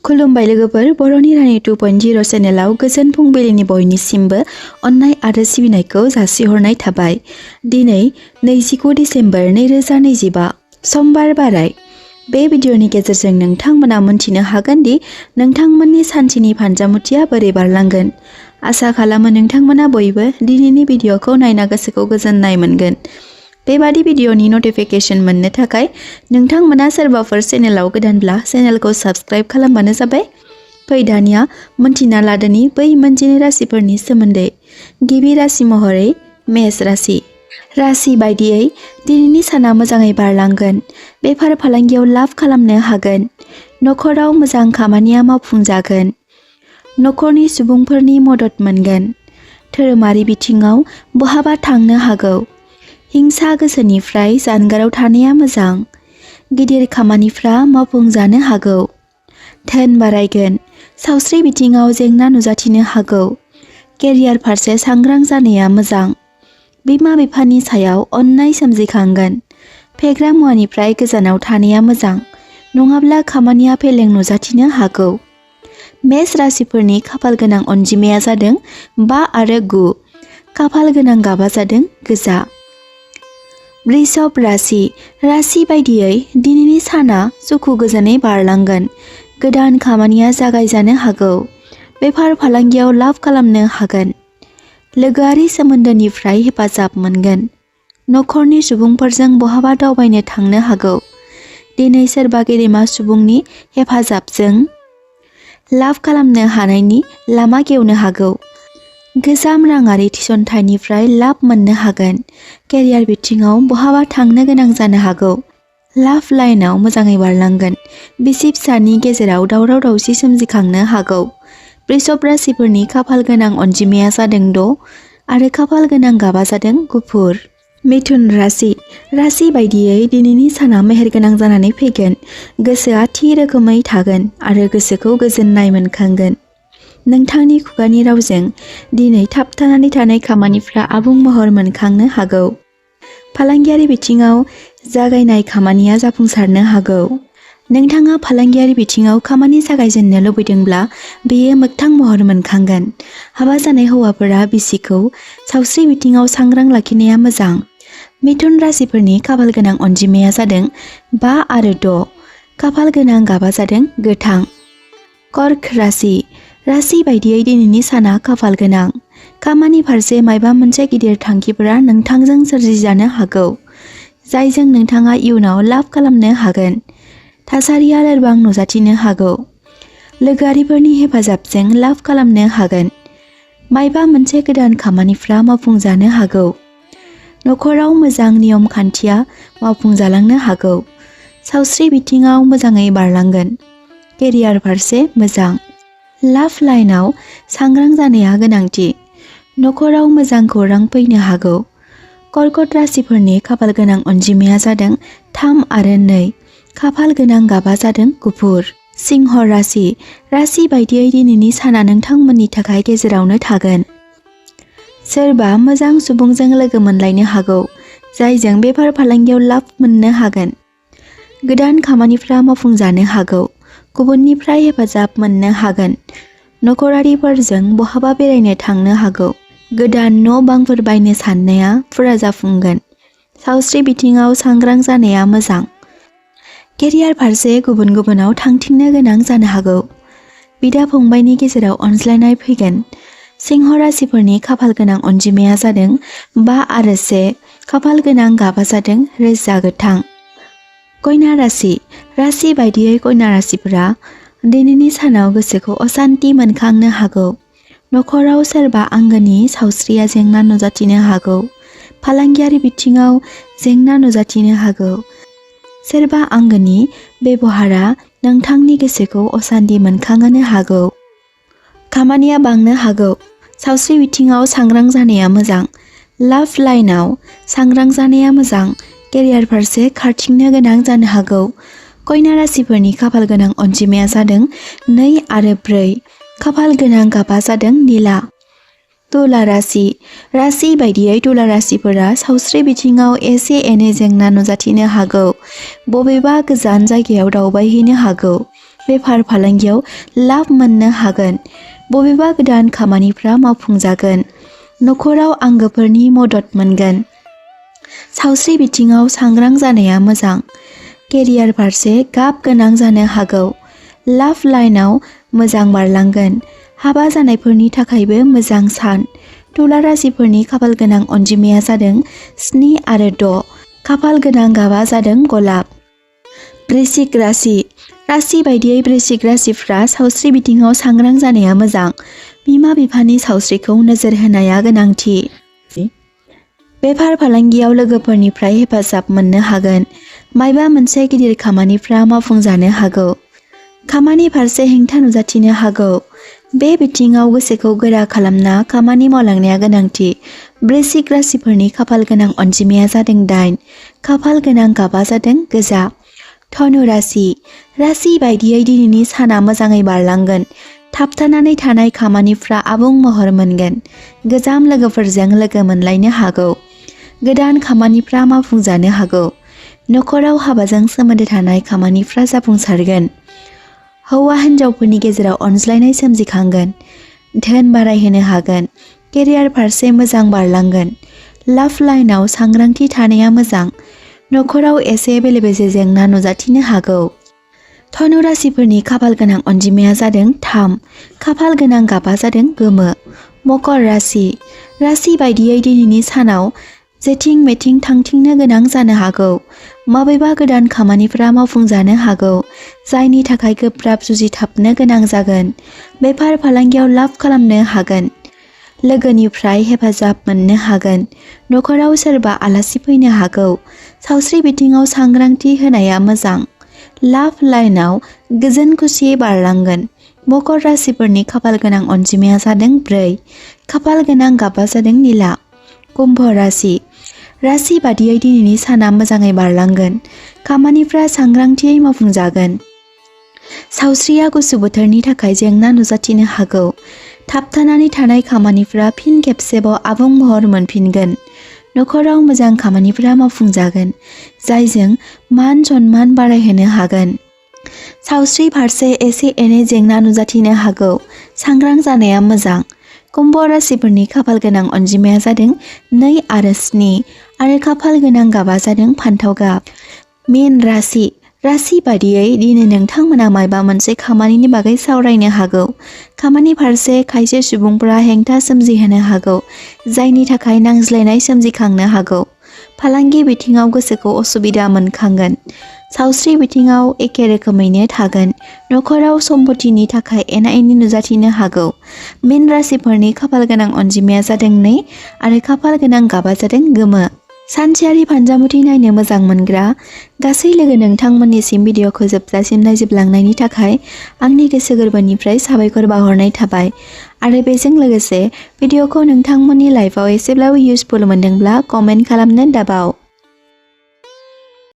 खुलुमबाय लोगोफोर बर'नि रानि 2.0 चेनेलाव गोजोन फुंबिलिनि बयनिसिमबो अननाय आरो सिबिनायखौ जासिहरनाय थाबाय। दिनै 29 डिसेम्बर 2025 समबार बाराय। बे भिडिअनि गेजेरजों नोंथांमोना मोनथिनो हागोन दि नोंथांमोननि सानसेनि फानजामुथिया बोरै बारलांगोन। आसा खालामो नोंथांमोना बयबो दिनैनि भिडिअखौ नायना गोसोखौ गोजोननाय मोनगोन। बेबादि भिडिअनि नटिफिकेशन मोननो थाखाय नोंथांमोना सोरबाफोर चेनेलाव गोदानब्ला चेनेलखौ साबस्क्राइब खालामबानो जाबाय। फै दानिया मोनथिना लादोनि बै मोनजिनै राशिफोरनि सोमोन्दै। गिबि राशि महरै मेष राशि। राशि बायदियै दिनैनि साना मोजाङै बारलांगोन। बेफार फालांगियाव लाब खालामनो हागोन। नखराव मोजां खामानिया मावफुंजागोन। नखरनि सुबुंफोरनि मदद मोनगोन। धोरोमारि बिथिङाव बहाबा थांनो हागौ। हिंसा गोसोनिफ्राय जानगाराव थानाया मोजां। गिदिर खामानिफ्रा मावफुंजानो हागौ। धोन बारायगोन। सावस्रि बिथिङाव जेंना नुजाथिनो हागौ। केरियार फारसे सांग्रां जानाया मोजां। बिमा बिफानि सायाव अननाय सोमजिखांगोन। फेग्रा मुवानिफ्राय गोजानाव थानाया मोजां, नङाब्ला खामानिया फेलें नुजाथिनो हागौ। मेष राशिफोरनि खाफाल गोनां अनजिमाया जादों 5 आरो 9। खाफाल गोनां गाबा जादों गोजा। वृषभ राशि। राशि बायदियै दिनैनि साना सुखु गोजोनै बारलांगोन। गोदान खामानिया जागायजानो हागौ। बेफार फालांगियाव लाब खालामनो हागोन। लोगोआरि सोमोन्दोनिफ्राय हेफाजाब मोनगोन। नखरनि सुबुंफोरजों बहाबा दावबायनो थांनो हागौ। दिनै सोरबा गेदेमा सुबुंनि हेफाजाबजों लाब खालामनो हानायनि लामा गेवनो हागौ। गोजाम राङारि थिसनथाइनिफ्राय लाब मोननो हागोन। केरियार बिथिङाव बहाबा थांनो गोनां जानो हागौ। लाभ लाइनाव मोजाङै बारलांगोन। बिसि फिसानि गेजेराव दावराव दावसि सोमजिखांनो हागौ। वृषभ राशिफोरनि खाफाल गोनां अनजिमाया जादों 6 आरो खाफाल गोनां गाबा जादों गुफुर। मिथुन राशि। राशि बायदियै दिनैनि साना मेहेरगोनां जानानै फैगोन। गोसोआ थि रोखोमै थागोन आरो गोसोखौ गोजोननाय मोनखांगोन। नोंथांनि खुगानि रावजों दिनै थाबथानानै थानाय खामानिफ्रा आबुं महर मोनखांनो हागौ। फालांगियारि बिथिङाव जागायनाय खामानिया जाफुंसारनो हागौ। नोंथाङा फालांगियारि बिथिङाव खामानि जागायजेननो लुबैदोंब्ला बेयो मोगथां महर मोनखांगोन। हाबा जानाय हौवाफोरा बिसिखौ सावस्रि बिथिङाव सांग्रां लाखिनाया मोजां। मिथुन राशिफोरनि खाफाल गोनां अनजिमाया जादों 5 आरो 6। खाफाल गोनां गाबा जादों गोथां। कर्क राशि। राशि बायदियै दिनैनि साना खाफाल गोनां। खामानि फारसे मायबा मोनसे गिदिर थांखिफोरा नोंथांजों सोरजिजानो हागौ, जायजों नोंथाङा इयुनाव लाब खालामनो हागोन। थासारिया लोरबां नुजाथिनो हागौ। लोगोआरिफोरनि हेफाजाबजों लाब खालामनो हागोन। मायबा मोनसे गोदान खामानिफ्रा मावफुंजानो हागौ। नखराव मोजां नियम खान्थिया मावफुंजालांनो हागौ। सावस्रि बिथिङाव मोजाङै बारलांगोन। केरियार फारसे मोजां। लाभ लाइनाव सांग्रां जानाया गोनांथि। नखराव मोजां खौरां फैनो हागौ। कर्कट राशिफोरनि खाफाल गोनां अनजिमाया जादों 3 आरो 2। खाफाल गोनां गाबा जादों गुफुर। सिंह राशि। राशि बायदियै दिनैनि साना नोंथांमोननि थाखाय गेजेरावनो थागोन। सोरबा मोजां सुबुंजों लोगो मोनलायनो हागौ, जायजों बेफार फालांगियाव लाब मोननो हागोन। गोदान खामानिफ्रा मावफुंजानो हागौ। गुबुननिफ्राय हेफाजाब मोननो हागोन। नखरारिफोरजों बहाबा बेरायनो थांनो हागौ। गोदान न' बांफोर बायनो साननाया फुरा जाफुंगोन। सावस्रि बिथिङाव सांग्रां जानाया मोजां। केरियार फारसे गुबुन गुबुनाव थांथिंनो गोनां जानो हागौ। बिदा फंबायनि गेजेराव अनज्लायनाय फैगोन। सिंह राशिफोरनि खाफाल गोनां अनजिमाया जादों 5 आरो 1। खाफाल गोनां गाबा जादों रोजा गोथां। कन्या राशि। राशि बायदियै कन्या राशिफोरा दिनैनि सानाव गोसोखौ असान्ति मोनखांनो हागौ। नखराव सोरबा आंगोनि सावस्रिया जेंना नुजाथिनो हागौ। फालांगियारि बिथिङाव जेंना नुजाथिनो हागौ। सोरबा आंगोनि बेबहारा नोंथांनि गोसोखौ असान्ति मोनखांहोनो हागौ। खामानिया बांनो हागौ। सावस्रि बिथिङाव सांग्रां जानाया मोजां। लाभ लाइनाव सांग्रां जानाया मोजां। केरियार फारसे खारथिंनो गोनां जानो हागौ। कन्या राशिफोरनि खाफाल गोनां अनजिमाया जादों 2 आरो 4। खाफाल गोनां गाबा जादों निला। तुला राशि। राशि बायदियै तुला राशिफोरा सावस्रि बिथिङाव एसे एनै जेंना नुजाथिनो हागौ। बबेबा गोजान जायगायाव दावबायहैनो हागौ। बेफार फालांगियाव लाब मोननो हागोन। बबेबा गोदान खामानिफ्रा मावफुंजागोन। नखराव आंगोफोरनि मदद मोनगोन। सावस्रि बिथिङाव सांग्रां जानाया मोजां। केरियार फारसे गाब गोनां जानो हागौ। लाभ लाइनआव मोजां बारलांगोन। हाबा जानायफोरनि थाखायबो मोजां सान। तुला राशिफोरनि खाफाल गोनां अनजिमाया जादों 7 आरो 6। खाफाल गोनां गाबा जादों गलाब। वृश्चिक राशि। राशि बायदियै वृश्चिक राशिफ्रा सावस्रि बिथिङाव सांग्रां जानाया मोजां। बिमा बिफानि सावस्रिखौ नोजोर होनाया गोनांथि। बेफार फालांगियाव लोगोफोरनिफ्राय हेफाजाब मोननो हागोन। मायबा मोनसे गिदिर खामानिफ्रा मावफुंजानो हागौ। खामानि फारसे हेंथा नुजाथिनो हागौ। बे बिथिङाव गोसोखौ गोरा खालामना खामानि मावलांनाया गोनांथि। वृश्चिक राशिफोरनि खाफाल गोनां अनजिमाया जादों 8। खाफाल गोनां गाबा जादों गोजा। धनु राशि। राशि बायदियै दिनैनि साना मोजाङै बारलांगोन। थाबथानानै थानाय खामानिफ्रा आबुं महर मोनगोन। गोजाम लोगोफोरजों लोगो मोनलायनो हागौ। गोदान खामानिफ्रा मावफुंजानो हागौ। नखराव हाबाजों सोमोन्दो थानाय खामानिफ्रा जाफुंसारगोन। हौवा हिन्जावफोरनि गेजेराव अनज्लायनाय सोमजिखांगोन। धोन बारायहोनो हागोन। केरियार फारसे मोजां बारलांगोन। लाभ लाइनआव सांग्रांथि थानाया मोजां। नखराव एसे बेले बेजे जेंना नुजाथिनो हागौ। धनु राशिफोरनि खाफाल गोनां अनजिमाया जादों 3। खाफाल गोनां गाबा जादों गोमो। मकर राशि। राशि बायदियै दिनैनि सानाव जेथिं मेथिं थांथिंनो गोनां जानो हागौ। माबेबा गोदान खामानिफ्रा मावफुंजानो हागौ। जायनि थाखाय गोब्राब जुजिथाबनो गोनां जागोन। बेफार फालांगियाव लाब खालामनो हागोन। लोगोनिफ्राय हेफाजाब मोननो हागोन। नखराव सोरबा आलासि फैनो हागौ। सावस्रि बिथिङाव सांग्रांथि होनाया मोजां। लाभ लाइनआव गोजोन खुसियै बारलांगोन। मकर राशिफोरनि खाफाल गोनां अनजिमाया जादों 4। खाफाल गोनां गाबा जादों निला। कुम्भ राशि। राशि बादियै दिनैनि साना मोजाङै बारलांगोन। खामानिफ्रा सांग्रांथियै मावफुंजागोन। सावस्रिया गुसु बोथोरनि थाखाय जेंना नुजाथिनो हागौ। थाबथानानै थानाय खामानिफ्रा फिन खेबसेबाव आबुं महर मोनफिनगोन। नखराव मोजां खामानिफ्रा मावफुंजागोन। जायजों मान सन्मान बारायहोनो हागोन। सावस्रि फारसे एसे एनै जेंना नुजाथिनो हागौ। सांग्रां जानाया मोजां। कुम्भ राशिफोरनि खाफाल गोनां अनजिमाया जादों 2 आरो 7 आरो खाफाल गोनां गाबा जादों फान्थाव गाब। मीन राशि। राशि बादियै दिनै नोंथांमोना मायबा मोनसे खामानिनि बागै सावरायनो हागौ। खामानि फारसे खायसे सुबुंफोरा हेंथा सोमजिहोनो हागौ। जायनि थाखाय नांज्लायनाय सोमजिखांनो हागौ। फालांगि बिथिङाव गोसोखौ असुबिदा मोनखांगोन। सावस्रि बिथिङाव एखे रोखोमैनो थागोन। नखराव सम्पथिनि थाखाय एना एनि नुजाथिनो हागौ। मीन राशिफोरनि खाफाल गोनां अनजिमाया जादों 2 आरो खाफाल गोनां गाबा जादों गोमो। सानसेयारि फानजामुथि नायनो मोजां मोनग्रा गासै लोगो नोंथांमोननिसिम भिडिअखौ जोबजासिम नायजोबलांनायनि थाखाय आंनि गोसो गोरबोनिफ्राय साबायखर बावहरनाय थाबाय। आरो बेजों लोगोसे भिडिअखौ नोंथांमोननि लाइफआव एसेब्लाबो इउजफुल मोनदोंब्ला कमेन्ट खालामनो दाबाव।